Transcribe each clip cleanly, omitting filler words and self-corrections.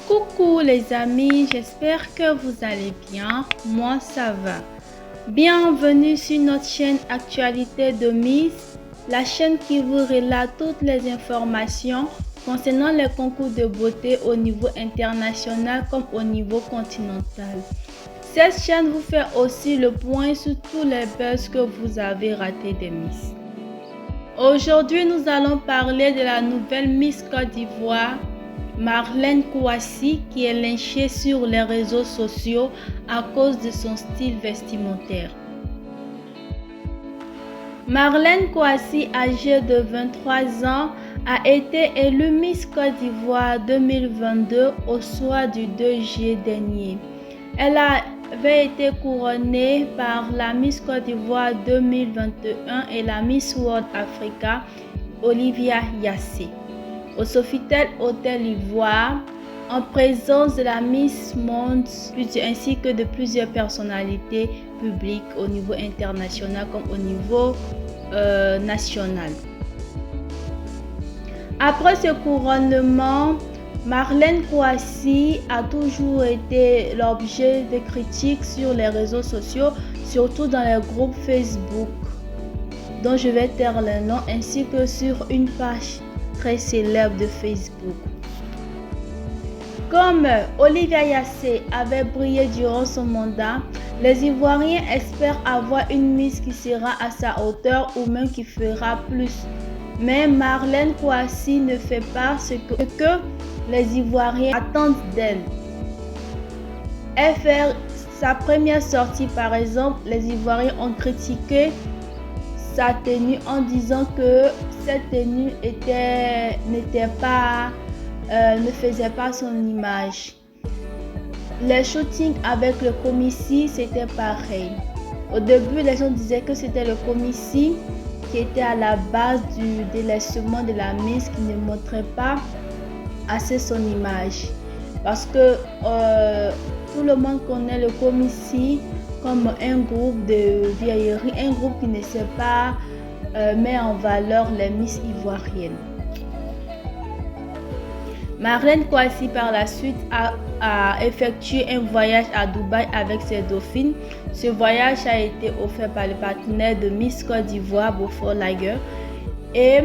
Coucou les amis, j'espère que vous allez bien. Moi ça va. Bienvenue sur notre chaîne Actualité de Miss, la chaîne qui vous relate toutes les informations concernant les concours de beauté au niveau international comme au niveau continental. Cette chaîne vous fait aussi le point sur tous les buzz que vous avez ratés des Miss. Aujourd'hui, nous allons parler de la nouvelle Miss Côte d'Ivoire, Marlène Kouassi, qui est lynchée sur les réseaux sociaux à cause de son style vestimentaire. Marlène Kouassi, âgée de 23 ans, a été élue Miss Côte d'Ivoire 2022 au soir du 2 juillet dernier. Elle avait été couronnée par la Miss Côte d'Ivoire 2021 et la Miss World Africa, Olivia Yassé, au Sofitel Hôtel Ivoire, en présence de la Miss Monde ainsi que de plusieurs personnalités publiques au niveau international comme au niveau national. Après ce couronnement, Marlène Kouassi a toujours été l'objet de critiques sur les réseaux sociaux, surtout dans les groupes Facebook, dont je vais taire le nom, ainsi que sur une page très célèbre de Facebook. Comme Olivia Yassé avait brillé durant son mandat, les Ivoiriens espèrent avoir une Miss qui sera à sa hauteur ou même qui fera plus. Mais Marlène Kouassi ne fait pas ce que les Ivoiriens attendent d'elle. Elle fait sa première sortie, par exemple, les Ivoiriens ont critiqué sa tenue en disant que cette tenue ne faisait pas son image. Les shootings avec le Comici, c'était pareil. Au début, les gens disaient que c'était le Comici qui était à la base du délaissement de la Miss, qui ne montrait pas assez son image. Parce que tout le monde connaît le Comici comme un groupe de vieillerie, un groupe qui ne sait pas mettre en valeur les Miss ivoiriennes. Marlène Kouassi par la suite a effectué un voyage à Dubaï avec ses dauphines. Ce voyage a été offert par le partenaire de Miss Côte d'Ivoire, Beaufort Lager. Et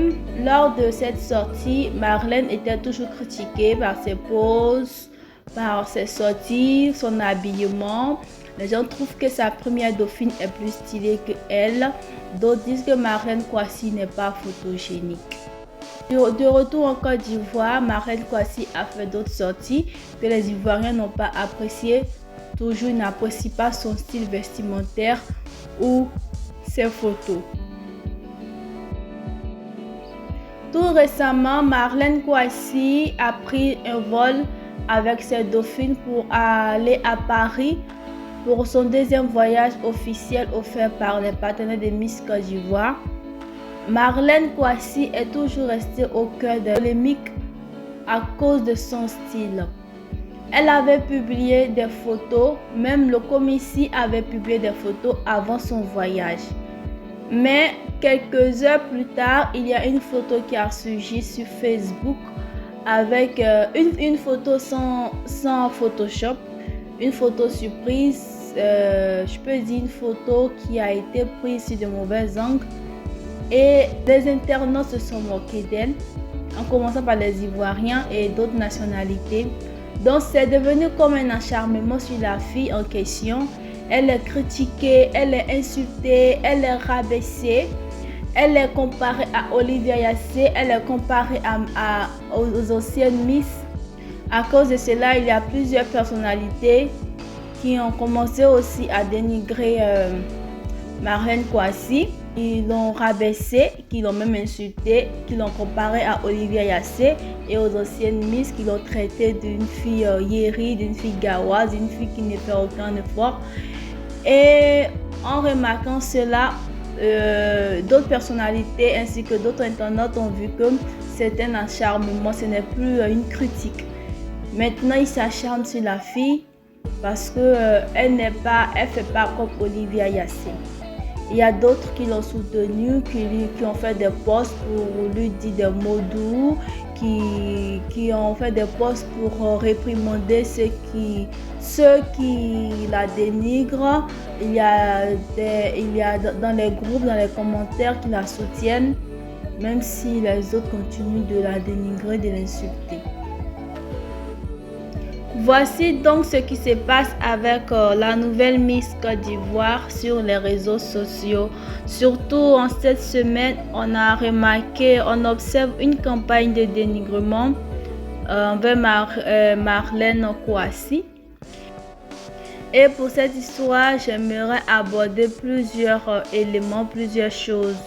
lors de cette sortie, Marlène était toujours critiquée par ses poses, par ses sorties, son habillement. Les gens trouvent que sa première dauphine est plus stylée que elle. D'autres disent que Marlène Kouassi n'est pas photogénique. De retour en Côte d'Ivoire, Marlène Kouassi a fait d'autres sorties que les Ivoiriens n'ont pas appréciées. Toujours, ils n'apprécient pas son style vestimentaire ou ses photos. Tout récemment, Marlène Kouassi a pris un vol avec ses dauphines pour aller à Paris pour son deuxième voyage officiel offert par les partenaires de Miss Côte d'Ivoire. Marlène Kouassi est toujours restée au cœur de polémiques à cause de son style. Elle avait publié des photos, même le Comici avait publié des photos avant son voyage. Mais quelques heures plus tard, il y a une photo qui a surgi sur Facebook avec une photo sans Photoshop, une photo surprise, je peux dire une photo qui a été prise sur de mauvais angles. Et les internautes se sont moqués d'elle, en commençant par les Ivoiriens et d'autres nationalités. Donc c'est devenu comme un acharnement sur la fille en question. Elle est critiquée, elle est insultée, elle est rabaissée. Elle est comparée à Olivia Yassé, elle est comparée aux anciennes Miss. À cause de cela, il y a plusieurs personnalités qui ont commencé aussi à dénigrer Marlène Kouassi. Ils l'ont rabaissée, qui l'ont même insultée, qui l'ont comparée à Olivia Yassé et aux anciennes Miss, qui l'ont traitée d'une fille yéri, d'une fille gaoise, d'une fille qui ne fait aucun effort. Et en remarquant cela, d'autres personnalités ainsi que d'autres internautes ont vu que c'est un acharnement, ce n'est plus une critique. Maintenant, ils s'acharnent sur la fille parce qu'elle ne fait pas comme Olivia Yassé. Il y a d'autres qui l'ont soutenue, qui ont fait des posts pour lui dire des mots doux, qui ont fait des posts pour réprimander ceux qui la dénigrent. Il y a dans les groupes, dans les commentaires qui la soutiennent, même si les autres continuent de la dénigrer, de l'insulter. Voici donc ce qui se passe avec la nouvelle Miss Côte d'Ivoire sur les réseaux sociaux. Surtout en cette semaine, on observe une campagne de dénigrement envers Marlène Kouassi. Et pour cette histoire, j'aimerais aborder plusieurs éléments, plusieurs choses.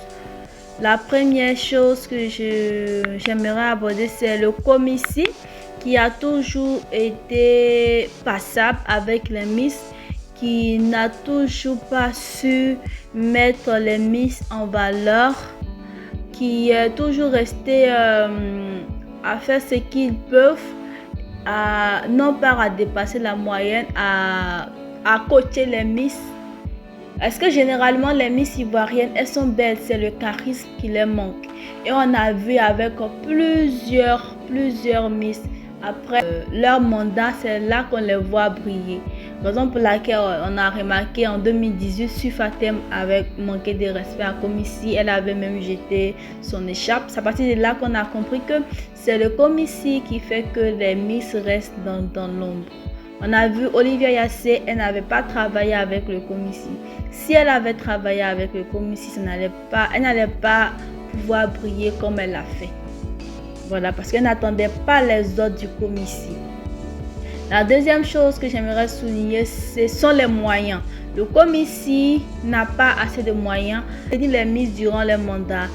La première chose que j'aimerais aborder, c'est le Comici, qui a toujours été passable avec les Miss, qui n'a toujours pas su mettre les Miss en valeur, qui est toujours resté à faire ce qu'ils peuvent, non pas à dépasser la moyenne, à coacher les Miss. Est-ce que généralement les Miss ivoiriennes, elles sont belles, c'est le charisme qui leur manque. Et on a vu avec plusieurs Miss, après leur mandat, c'est là qu'on les voit briller. Raison pour laquelle on a remarqué en 2018, Sufatem avait manqué de respect à Comici, elle avait même jeté son écharpe. C'est à partir de là qu'on a compris que c'est le Comici qui fait que les Miss restent dans l'ombre. On a vu Olivia Yassé, elle n'avait pas travaillé avec le Comici. Si elle avait travaillé avec le Comici, elle n'allait pas pouvoir briller comme elle l'a fait. Voilà, parce qu'elle n'attendait pas les ordres du Comici. La deuxième chose que j'aimerais souligner, ce sont les moyens. Le Comici n'a pas assez de moyens pour les Miss durant les mandats.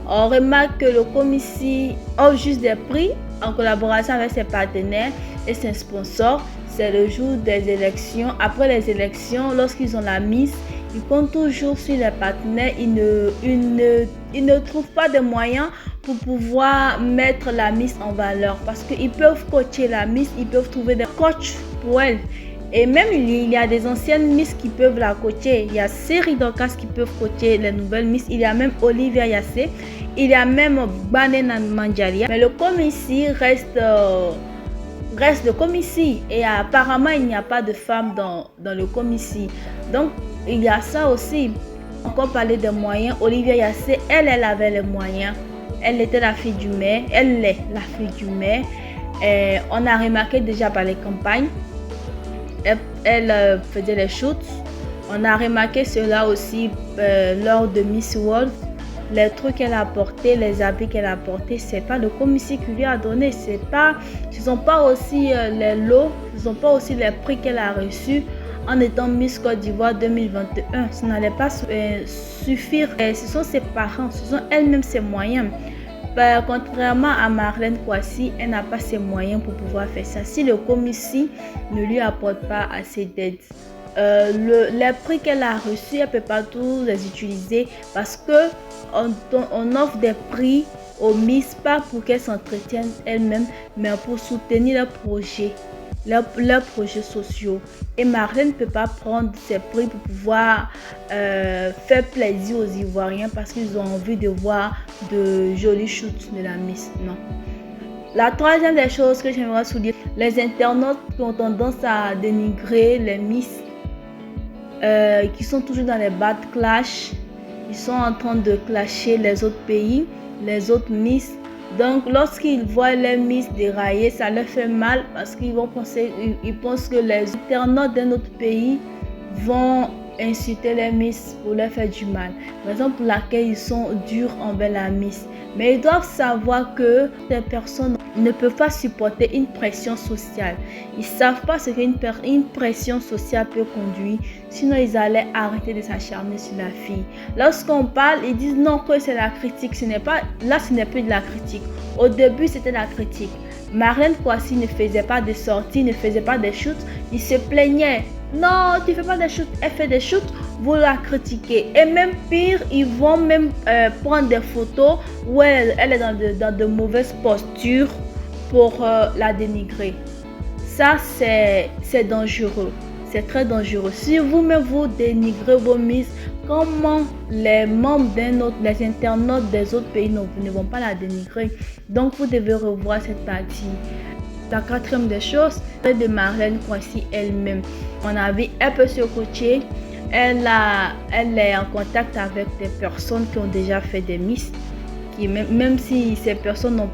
On remarque que le Comici offre juste des prix en collaboration avec ses partenaires et ses sponsors. C'est le jour des élections. Après les élections, lorsqu'ils ont la Miss, ils comptent toujours sur les partenaires. Ils ne trouvent pas de moyens pour pouvoir mettre la Miss en valeur, parce qu'ils peuvent coacher la Miss, ils peuvent trouver des coachs pour elle. Et même il y a des anciennes Miss qui peuvent la coacher. Il y a Seri Dorcas qui peuvent coacher les nouvelles Miss. Il y a même Olivia Yassé. Il y a même Banena Mandjalia. Mais le Comici reste le Comici. Et apparemment, il n'y a pas de femmes dans le Comici. Donc, il y a ça aussi. Encore parler des moyens. Olivia Yassé, elle avait les moyens. Elle était la fille du maire. Elle est la fille du maire. On a remarqué déjà par les campagnes. Elle faisait les shoots. On a remarqué cela aussi lors de Miss World. Les trucs qu'elle a portés, les habits qu'elle a portés, c'est pas le Comici qui lui a donné. Ce ne sont pas aussi les lots, ce ne sont pas aussi les prix qu'elle a reçus en étant Miss Côte d'Ivoire 2021. Ça n'allait pas suffire. Ce sont ses parents, ce sont elle-même ses moyens. Contrairement à Marlène Kouassi, elle n'a pas ses moyens pour pouvoir faire ça. Si le Comici ne lui apporte pas assez d'aide, les prix qu'elle a reçus, elle ne peut pas tous les utiliser, parce que on offre des prix aux Miss, pas pour qu'elles s'entretiennent elles-mêmes, mais pour soutenir leurs projets. Leurs projets sociaux. Et Marlène ne peut pas prendre ces prix pour pouvoir faire plaisir aux Ivoiriens parce qu'ils ont envie de voir de jolis shoots de la Miss. Non. La troisième des choses que j'aimerais souligner, les internautes qui ont tendance à dénigrer les Miss, qui sont toujours dans les bad clash. Ils sont en train de clasher les autres pays, les autres Miss. Donc, lorsqu'ils voient les Miss dérailler, ça leur fait mal parce qu'ils pensent que les internautes d'un autre pays vont insulter les Miss pour leur faire du mal. Raison pour laquelle ils sont durs envers la Miss. Mais ils doivent savoir que ces personnes ne peuvent pas supporter une pression sociale. Ils ne savent pas ce qu'une pression sociale peut conduire. Sinon, ils allaient arrêter de s'acharner sur la fille. Lorsqu'on parle, ils disent non, que c'est la critique. Ce n'est plus de la critique. Au début, c'était la critique. Marlène Kouassi ne faisait pas de sorties, ne faisait pas de shoots. Il se plaignait. Non, tu ne fais pas de shoots. Elle fait des shoots, vous la critiquez. Et même pire, ils vont même prendre des photos où elle est dans de mauvaises postures pour la dénigrer. Ça, c'est dangereux. c'est très dangereux. Si vous-même vous dénigrez vos Miss, comment les membres les internautes des autres pays ne vont pas la dénigrer? Donc vous devez revoir cette partie. La quatrième des choses, c'est de Marlène Kouassi elle-même. On a vu un peu ce côté. Elle est en contact avec des personnes qui ont déjà fait des Miss, qui même si ces personnes n'ont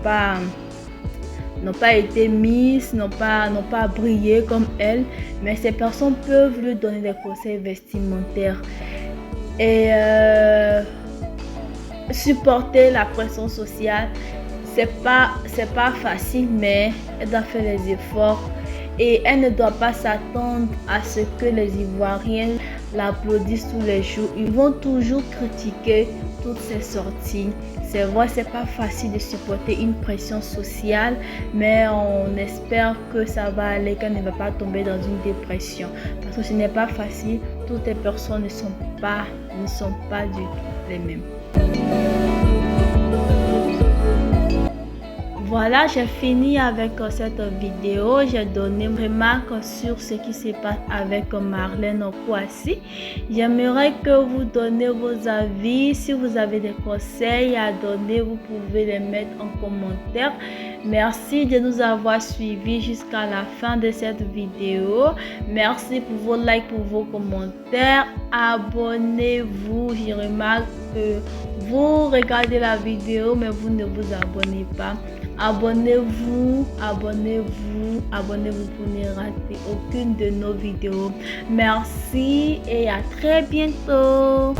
pas été Miss, n'ont pas brillé comme elle, mais ces personnes peuvent lui donner des conseils vestimentaires et supporter la pression sociale. C'est pas facile, mais elle doit faire les efforts et elle ne doit pas s'attendre à ce que les Ivoiriens l'applaudissent tous les jours. Ils vont toujours critiquer toutes ses sorties. C'est vrai, c'est pas facile de supporter une pression sociale, mais on espère que ça va aller, qu'elle ne va pas tomber dans une dépression, parce que ce n'est pas facile. Toutes les personnes ne sont pas du tout les mêmes. Voilà, j'ai fini avec cette vidéo. J'ai donné une remarque sur ce qui se passe avec Marlène Kouassi. J'aimerais que vous donniez vos avis. Si vous avez des conseils à donner, vous pouvez les mettre en commentaire. Merci de nous avoir suivis jusqu'à la fin de cette vidéo. Merci pour vos likes, pour vos commentaires. Abonnez-vous. Je remarque que vous regardez la vidéo, mais vous ne vous abonnez pas. Abonnez-vous pour ne rater aucune de nos vidéos. Merci et à très bientôt.